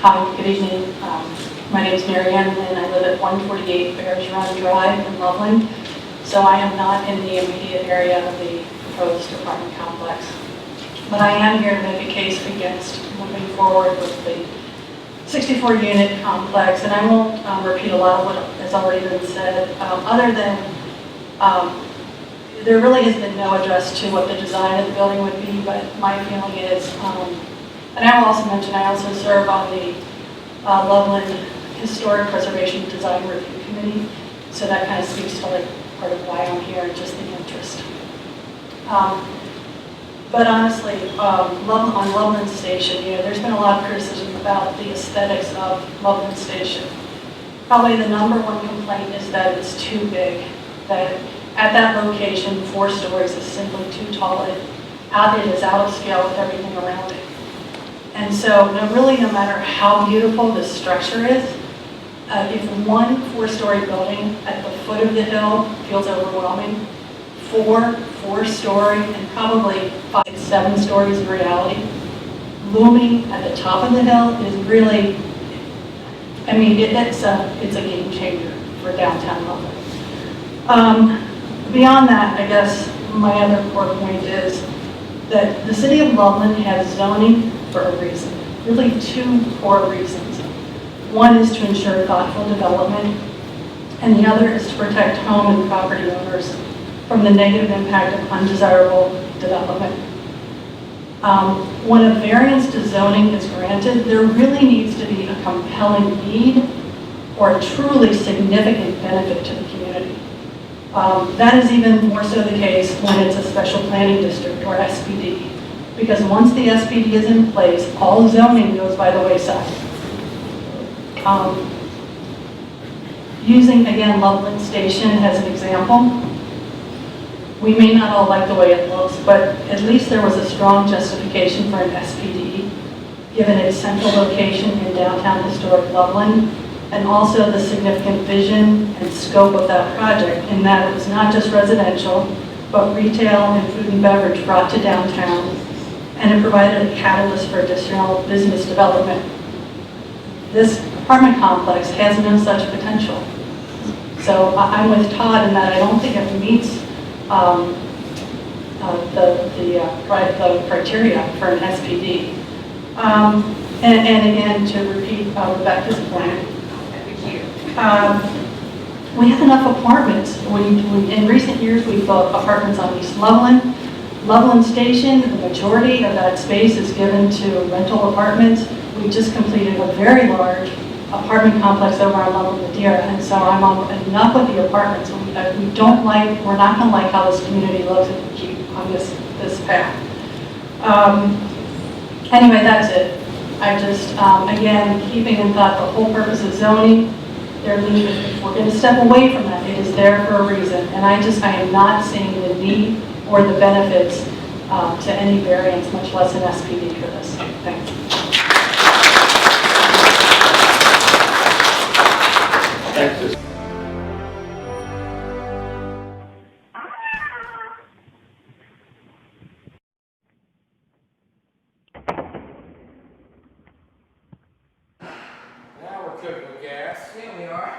Hi, good evening. My name is Mary Ann, and I live at 148 Bergeron Drive in Loveland. So I am not in the immediate area of the proposed apartment complex. But I am here to make a case against moving forward with the 64-unit complex. And I won't repeat a lot of what has already been said, other than there really has been no address to what the design of the building would be, but my feeling is, and I will also mention I also serve on the Loveland Historic Preservation Design Review Committee, so that kind of speaks to like part of why I'm here and just the interest. But honestly, on Loveland Station, there's been a lot of criticism about the aesthetics of Loveland Station. Probably the #1 complaint is that it's too big, that at that location, 4 stories is simply too tall. It is out of scale with everything around it. And so really, no matter how beautiful the structure is, if one 4-story building at the foot of the hill feels overwhelming, 4-story and probably 5, 7 stories in reality, looming at the top of the hill is really, I mean, it's a game changer for downtown Loveland. Beyond that, I guess my other core point is that the city of Loveland has zoning for a reason, really 2 core reasons. One is to ensure thoughtful development, and the other is to protect home and property owners from the negative impact of undesirable development. When a variance to zoning is granted, there really needs to be a compelling need or a truly significant benefit to the community. That is even more so the case when it's a special planning district or SPD, because once the SPD is in place, all zoning goes by the wayside. Using, again, Loveland Station as an example, we may not all like the way it looks, but at least there was a strong justification for an SPD, given its central location in downtown historic Loveland, and also the significant vision and scope of that project, in that it was not just residential, but retail and food and beverage brought to downtown, and it provided a catalyst for additional business development. This apartment complex has no such potential. So I'm with Todd in that I don't think it meets the criteria for an SPD. And again, to repeat Rebecca's point, we have enough apartments. In recent years, we've built apartments on East Loveland. Loveland Station, the majority of that space is given to rental apartments. We just completed a very large apartment complex over on Loveland Madeira, and so I'm on enough with the apartments. We're not going to like how this community looks if we keep on this path. Anyway, that's it. I just, again, keeping in thought the whole purpose of zoning, if we're going to step away from that, it is there for a reason. And I am not seeing the need or the benefits to any variance, much less an SPD for this. Thanks. Thanks. Now we're cooking with gas. Yeah, we are.